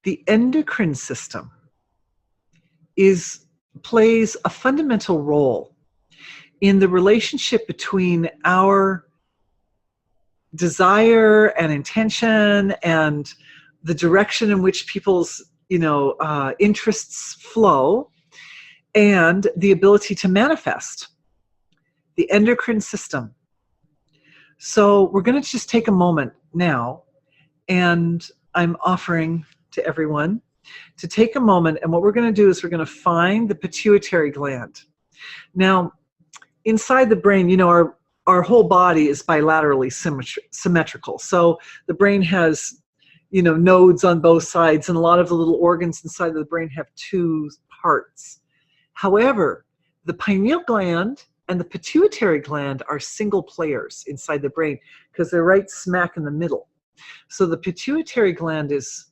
The endocrine system plays a fundamental role in the relationship between our desire and intention and the direction in which people's interests flow and the ability to manifest. The endocrine system. So we're going to just take a moment now, and I'm offering to everyone to take a moment, and what we're going to do is we're going to find the pituitary gland. Now, inside the brain, our whole body is bilaterally symmetrical. So the brain has, nodes on both sides, and a lot of the little organs inside of the brain have two parts. However, the pineal gland and the pituitary gland are single players inside the brain because they're right smack in the middle. So the pituitary gland is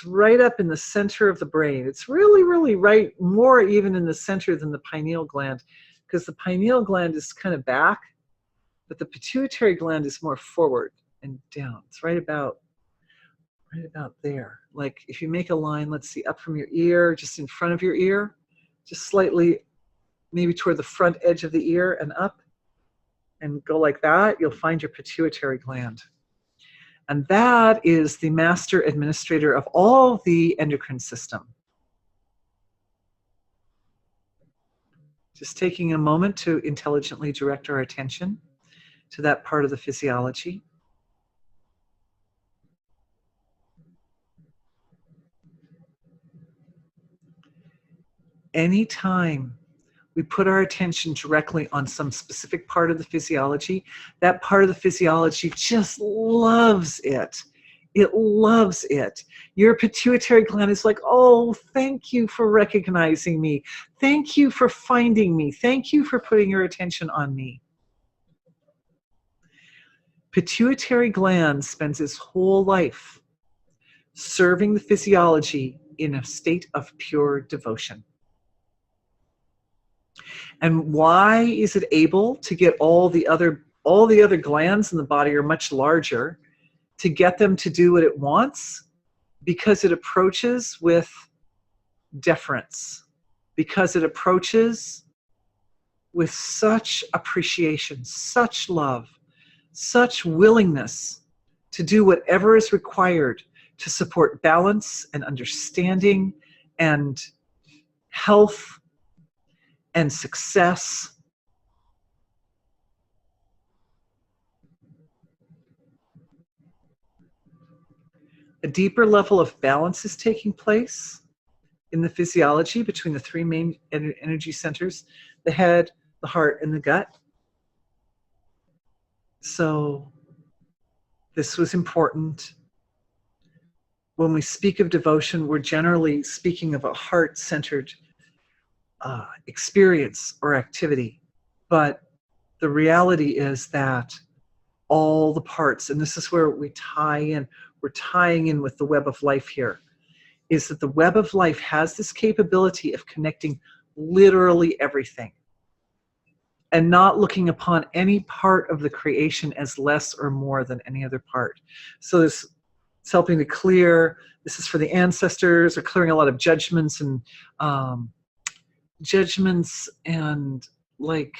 right up in the center of the brain. It's really, really right, more even in the center than the pineal gland, because the pineal gland is kind of back, but the pituitary gland is more forward and down. It's right about there. Like if you make a line, let's see, up from your ear, just in front of your ear, just slightly, maybe toward the front edge of the ear and up, and go like that, you'll find your pituitary gland. And that is the master administrator of all the endocrine system. Just taking a moment to intelligently direct our attention to that part of the physiology. Anytime we put our attention directly on some specific part of the physiology, that part of the physiology just loves it. It loves it. Your pituitary gland is like, oh, thank you for recognizing me. Thank you for finding me. Thank you for putting your attention on me. Pituitary gland spends its whole life serving the physiology in a state of pure devotion. And why is it able to get all the other glands in the body are much larger, to get them to do what it wants? Because it approaches with deference, because it approaches with such appreciation, such love, such willingness to do whatever is required to support balance and understanding and health and success. A deeper level of balance is taking place in the physiology between the three main energy centers, the head, the heart, and the gut. So this was important. When we speak of devotion, we're generally speaking of a heart-centered experience or activity. But the reality is that all the parts, and this is where we tie in, we're tying in with the web of life here, is that the web of life has this capability of connecting literally everything and not looking upon any part of the creation as less or more than any other part. So it's helping to clear, this is for the ancestors, or clearing a lot of judgments and like,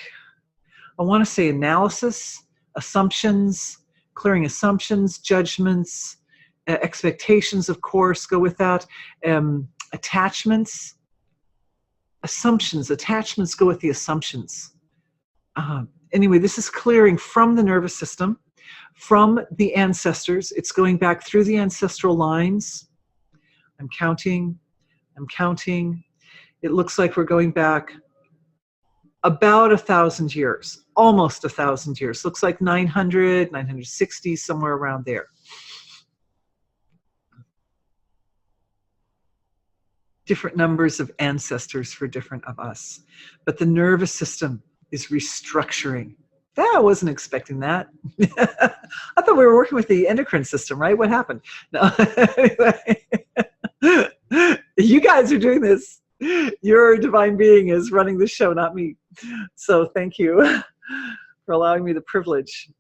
I want to say analysis, assumptions, clearing assumptions, judgments, expectations, of course, go with that, attachments, assumptions, attachments go with the assumptions. Anyway, this is clearing from the nervous system, from the ancestors. It's going back through the ancestral lines. I'm counting. It looks like we're going back about 1,000 years, almost 1,000 years. Looks like 900, 960, somewhere around there. Different numbers of ancestors for different of us. But the nervous system is restructuring. I wasn't expecting that. I thought we were working with the endocrine system, right? What happened? No. You guys are doing this. Your divine being is running the show, not me. So thank you for allowing me the privilege.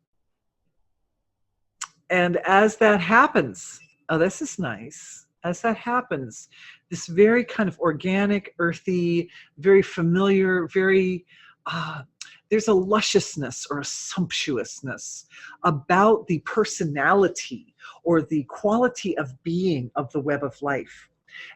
And as that happens, Oh, this is nice. As that happens, this very kind of organic, earthy, very familiar, very, there's a lusciousness or a sumptuousness about the personality or the quality of being of the web of life.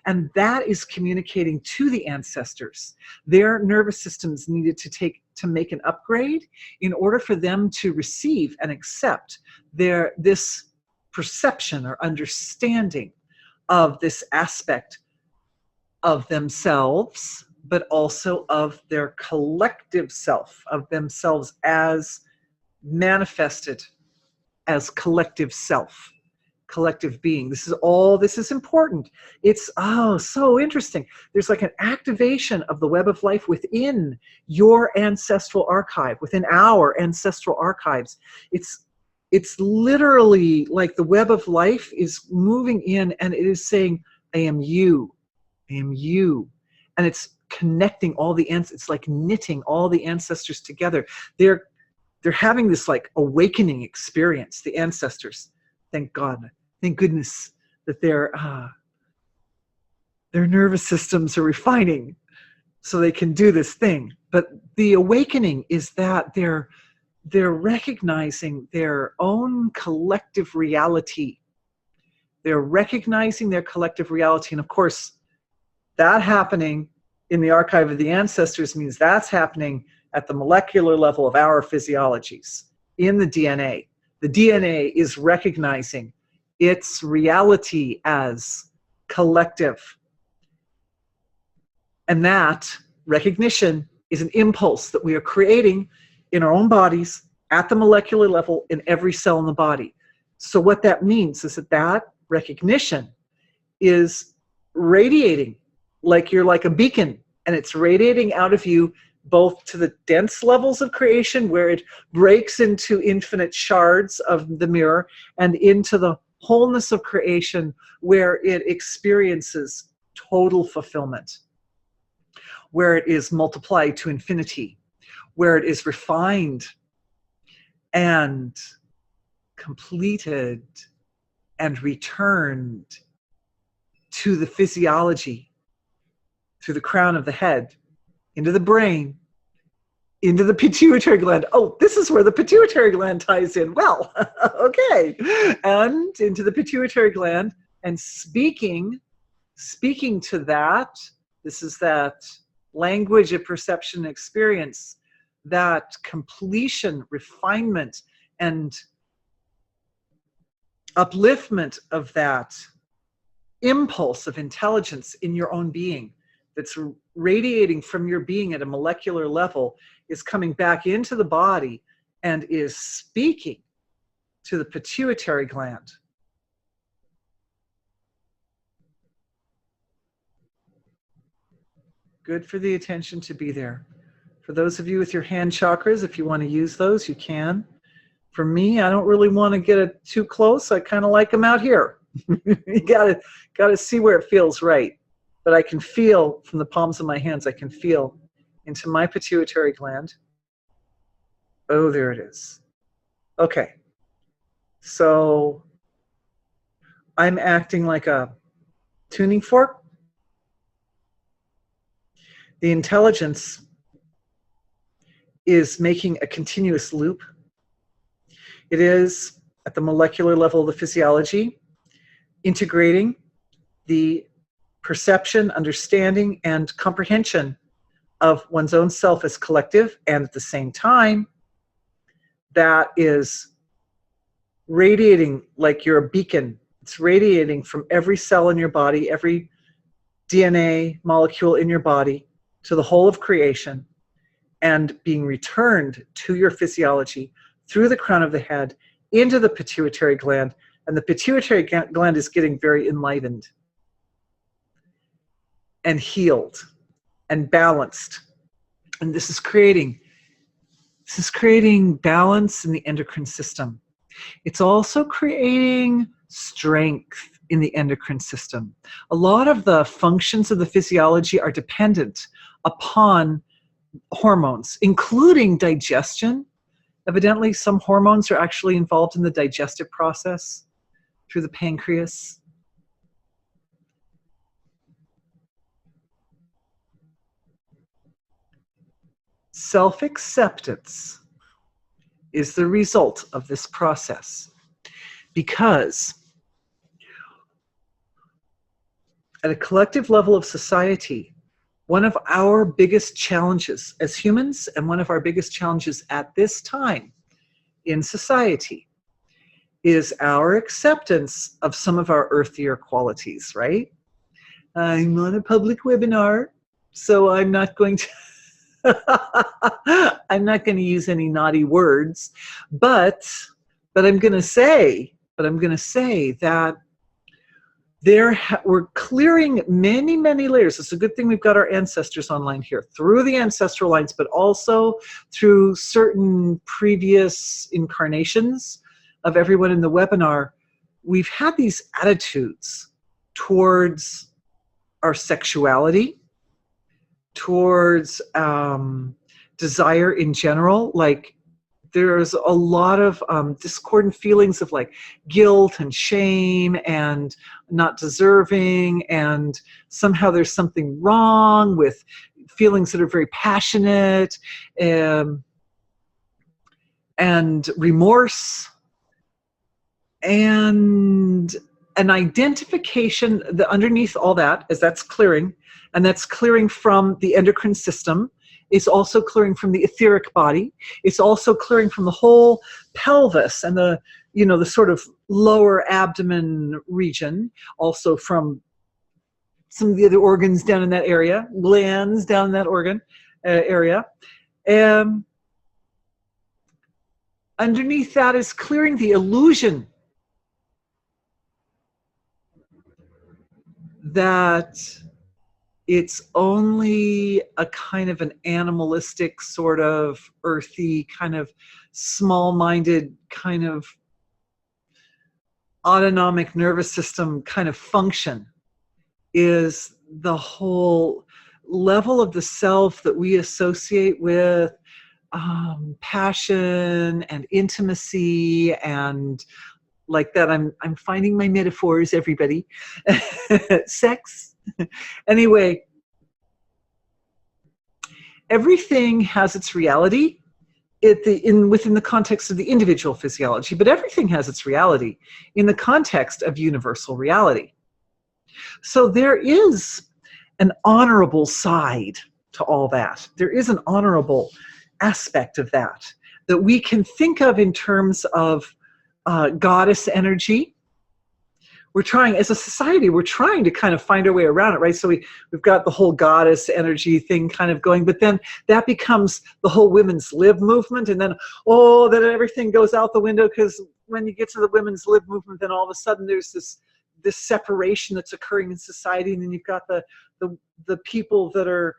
And that is communicating to the ancestors. Their nervous systems needed to make an upgrade in order for them to receive and accept this perception or understanding of this aspect of themselves, but also of their collective self, of themselves as manifested as collective self, collective being. This is important. It's so interesting. There's like an activation of the web of life within your ancestral archive, within our ancestral archives. It's literally like the web of life is moving in and it is saying, I am you. I am you. And it's connecting all the it's like knitting all the ancestors together. They're having this like awakening experience, the ancestors. Thank God. Thank goodness that their nervous systems are refining so they can do this thing. But the awakening is that they're recognizing their own collective reality. They're recognizing their collective reality. And of course, that happening in the archive of the ancestors means that's happening at the molecular level of our physiologies, in the DNA. The DNA is recognizing its reality as collective. And that recognition is an impulse that we are creating in our own bodies at the molecular level in every cell in the body. So what that means is that recognition is radiating like you're like a beacon, and it's radiating out of you both to the dense levels of creation where it breaks into infinite shards of the mirror and into the wholeness of creation where it experiences total fulfillment, where it is multiplied to infinity, where it is refined and completed and returned to the physiology, through the crown of the head, into the brain, into the pituitary gland. Oh, this is where the pituitary gland ties in. Well, okay. And into the pituitary gland, and speaking to that, this is that language of perception and experience, that completion, refinement, and upliftment of that impulse of intelligence in your own being that's radiating from your being at a molecular level is coming back into the body and is speaking to the pituitary gland. Good for the attention to be there. For those of you with your hand chakras, if you want to use those, you can. For me, I don't really want to get it too close. I kind of like them out here. You gotta see where it feels right. But I can feel from the palms of my hands, I can feel into my pituitary gland. Oh, there it is. Okay. So I'm acting like a tuning fork. The intelligence is making a continuous loop. It is at the molecular level of the physiology, integrating the perception, understanding, and comprehension of one's own self as collective, and at the same time, that is radiating like you're a beacon. It's radiating from every cell in your body, every DNA molecule in your body, to the whole of creation, and being returned to your physiology through the crown of the head into the pituitary gland. And the pituitary gland is getting very enlivened and healed and balanced. And this is creating balance in the endocrine system. It's also creating strength in the endocrine system. A lot of the functions of the physiology are dependent upon hormones, including digestion. Evidently, some hormones are actually involved in the digestive process through the pancreas. Self-acceptance is the result of this process, because at a collective level of society, one of our biggest challenges as humans, and one of our biggest challenges at this time in society, is our acceptance of some of our earthier qualities, right? I'm on a public webinar, so I'm not going to I'm not going to use any naughty words, but I'm going to say that we're clearing many, many layers. It's a good thing we've got our ancestors online here, through the ancestral lines, but also through certain previous incarnations of everyone in the webinar. We've had these attitudes towards our sexuality, towards desire in general. Like, there's a lot of discordant feelings of like guilt and shame and not deserving, and somehow there's something wrong with feelings that are very passionate, and remorse, and an identification underneath all that, as that's clearing, and that's clearing from the endocrine system. It's also clearing from the etheric body. It's also clearing from the whole pelvis and the sort of lower abdomen region, also from some of the other organs down in that area, glands down in that organ area. Underneath that is clearing the illusion that it's only a kind of an animalistic, sort of earthy, kind of small-minded, kind of autonomic nervous system kind of function, is the whole level of the self that we associate with passion and intimacy and like that. I'm finding my metaphors, everybody. Sex. Anyway, everything has its reality within the context of the individual physiology, but everything has its reality in the context of universal reality. So there is an honorable side to all that. There is an honorable aspect of that we can think of in terms of goddess energy. We're trying, as a society, we're trying to kind of find our way around it, right? So we've got the whole goddess energy thing kind of going, but then that becomes the whole women's lib movement, and then, then everything goes out the window, because when you get to the women's lib movement, then all of a sudden there's this separation that's occurring in society, and then you've got the people that are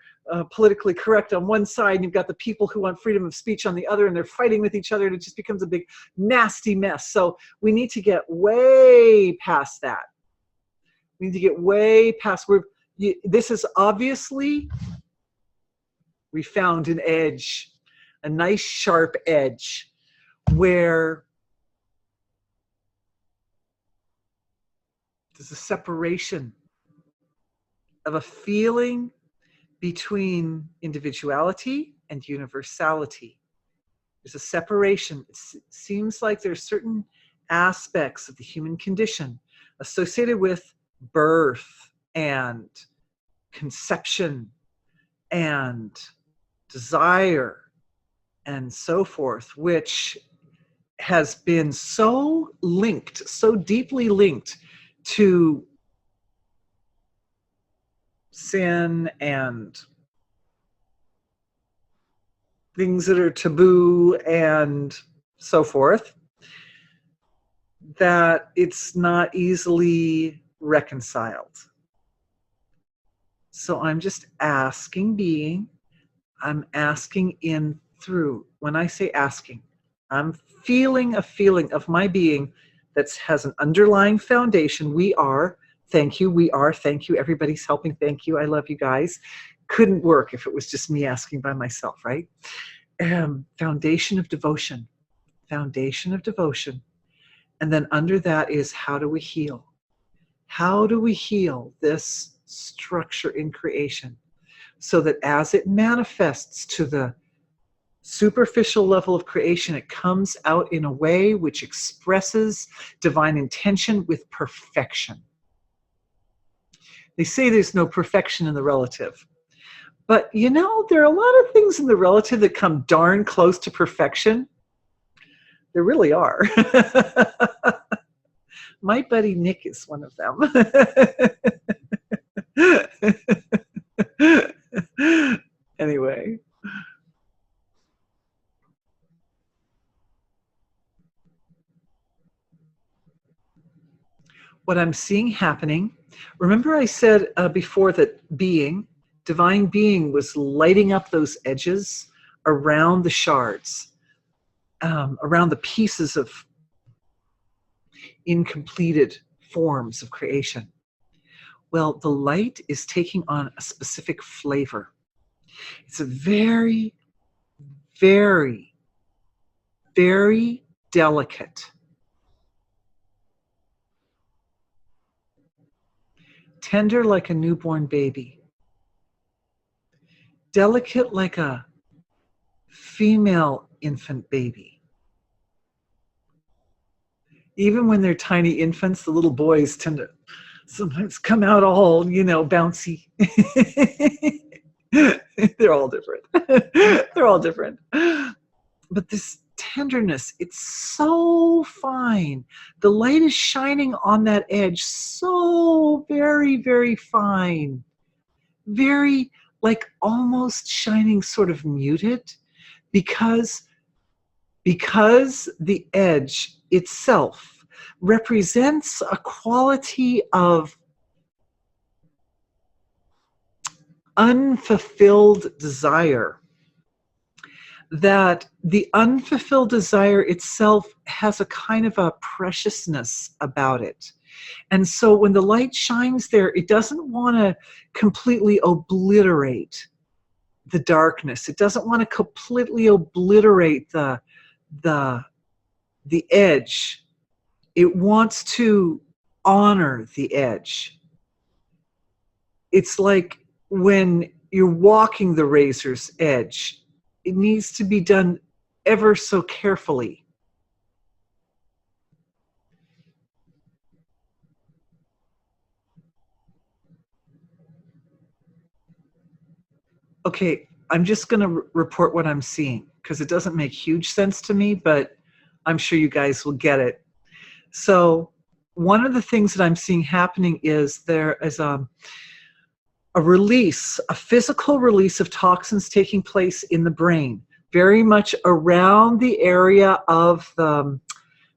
politically correct on one side, and you've got the people who want freedom of speech on the other, and they're fighting with each other, and it just becomes a big nasty mess. So we need to get way past that. We need to get way past this is obviously, we found an edge, a nice sharp edge, where there's a separation of a feeling between individuality and universality. There's a separation. It seems like there's certain aspects of the human condition associated with birth and conception and desire and so forth, which has been so linked, so deeply linked to sin and things that are taboo and so forth, that it's not easily reconciled. So I'm just asking, I'm asking in through. When I say asking, I'm feeling a feeling of my being that has an underlying foundation. We are, thank you, everybody's helping, thank you, I love you guys. Couldn't work if it was just me asking by myself, right? Foundation of devotion. And then under that is, how do we heal? How do we heal this structure in creation so that as it manifests to the superficial level of creation, it comes out in a way which expresses divine intention with perfection. They say there's no perfection in the relative. But you know, there are a lot of things in the relative that come darn close to perfection. There really are. My buddy Nick is one of them. Anyway. What I'm seeing happening, remember I said before that divine being was lighting up those edges around the shards, around the pieces of incompleted forms of creation. Well, the light is taking on a specific flavor. It's a very, very, very delicate, tender like a newborn baby, delicate like a female infant baby. Even when they're tiny infants, the little boys tend to sometimes come out all, bouncy. They're all different. They're all different. But this tenderness, it's so fine. The light is shining on that edge so very, very fine. Very, like almost shining sort of muted, because the edge itself represents a quality of unfulfilled desire, that the unfulfilled desire itself has a kind of a preciousness about it. And so when the light shines there, it doesn't want to completely obliterate the darkness. It doesn't want to completely obliterate the edge. It wants to honor the edge. It's like when you're walking the razor's edge, it needs to be done ever so carefully. Okay, I'm just going to report what I'm seeing because it doesn't make huge sense to me, but I'm sure you guys will get it. So one of the things that I'm seeing happening is there is a release, a physical release of toxins taking place in the brain, very much around the area of the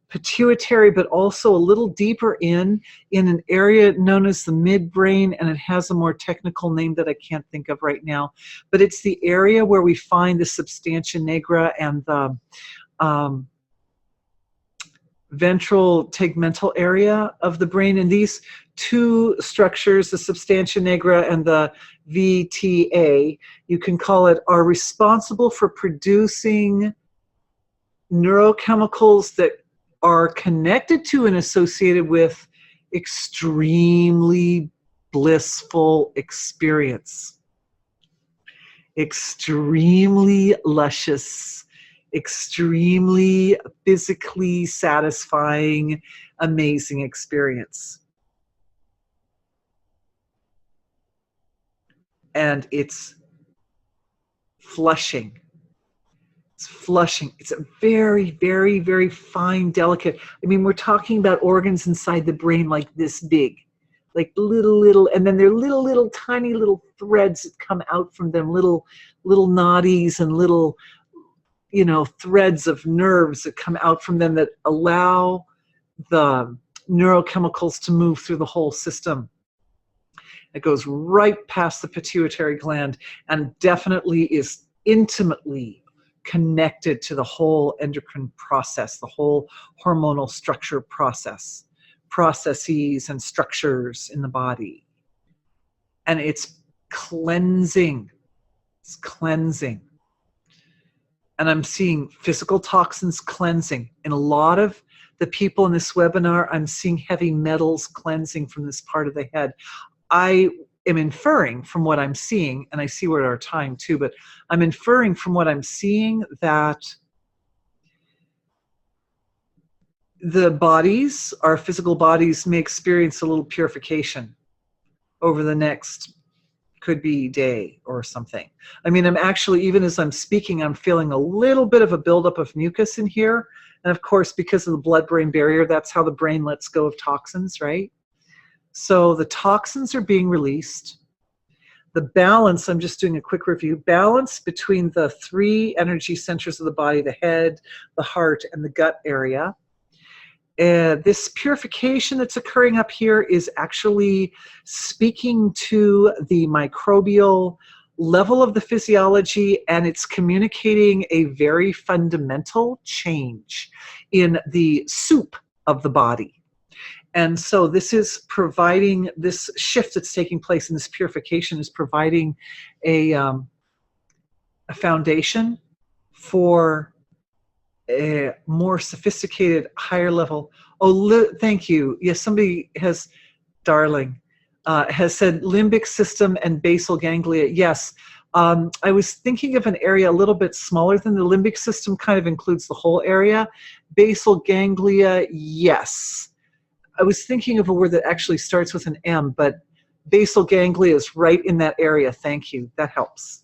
pituitary, but also a little deeper in an area known as the midbrain, and it has a more technical name that I can't think of right now, but it's the area where we find the substantia nigra and the ventral tegmental area of the brain. And these two structures, the substantia nigra and the VTA, you can call it, are responsible for producing neurochemicals that are connected to and associated with extremely blissful experience, extremely luscious, extremely physically satisfying, amazing experience. And it's flushing. It's flushing. It's a very, very, very fine, delicate. I mean, we're talking about organs inside the brain like this big, like little, and then there are little, tiny little threads that come out from them, little nadis and little, threads of nerves that come out from them that allow the neurochemicals to move through the whole system. It goes right past the pituitary gland and definitely is intimately connected to the whole endocrine process, the whole hormonal structure processes and structures in the body. And it's cleansing. It's cleansing. And I'm seeing physical toxins cleansing. In a lot of the people in this webinar, I'm seeing heavy metals cleansing from this part of the head. I am inferring from what I'm seeing, and I see we're at our time too, but I'm inferring from what I'm seeing that the bodies, our physical bodies, may experience a little purification over the next, could be day or something. I mean, I'm actually, even as I'm speaking, I'm feeling a little bit of a buildup of mucus in here. And of course, because of the blood-brain barrier, that's how the brain lets go of toxins, right? So the toxins are being released. The balance, I'm just doing a quick review, balance between the 3 energy centers of the body, the head, the heart, and the gut area. This purification that's occurring up here is actually speaking to the microbial level of the physiology, and it's communicating a very fundamental change in the soup of the body. And so this is providing, this shift that's taking place in this purification is providing a foundation for a more sophisticated, higher level. Oh, thank you. Yes, somebody has, darling, has said limbic system and basal ganglia. Yes, I was thinking of an area a little bit smaller than the limbic system, kind of includes the whole area. Basal ganglia, yes. I was thinking of a word that actually starts with an M, but basal ganglia is right in that area. Thank you. That helps.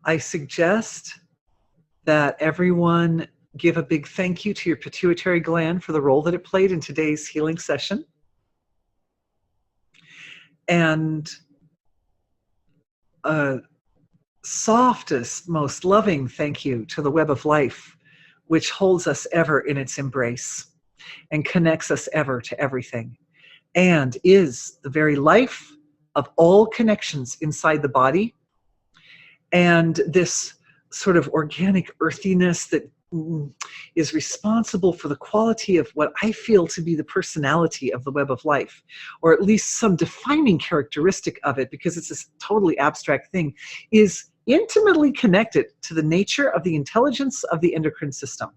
I suggest that everyone give a big thank you to your pituitary gland for the role that it played in today's healing session. And a softest, most loving thank you to the web of life, which holds us ever in its embrace and connects us ever to everything, and is the very life of all connections inside the body. And this sort of organic earthiness that is responsible for the quality of what I feel to be the personality of the web of life, or at least some defining characteristic of it, because it's this totally abstract thing, is intimately connected to the nature of the intelligence of the endocrine system.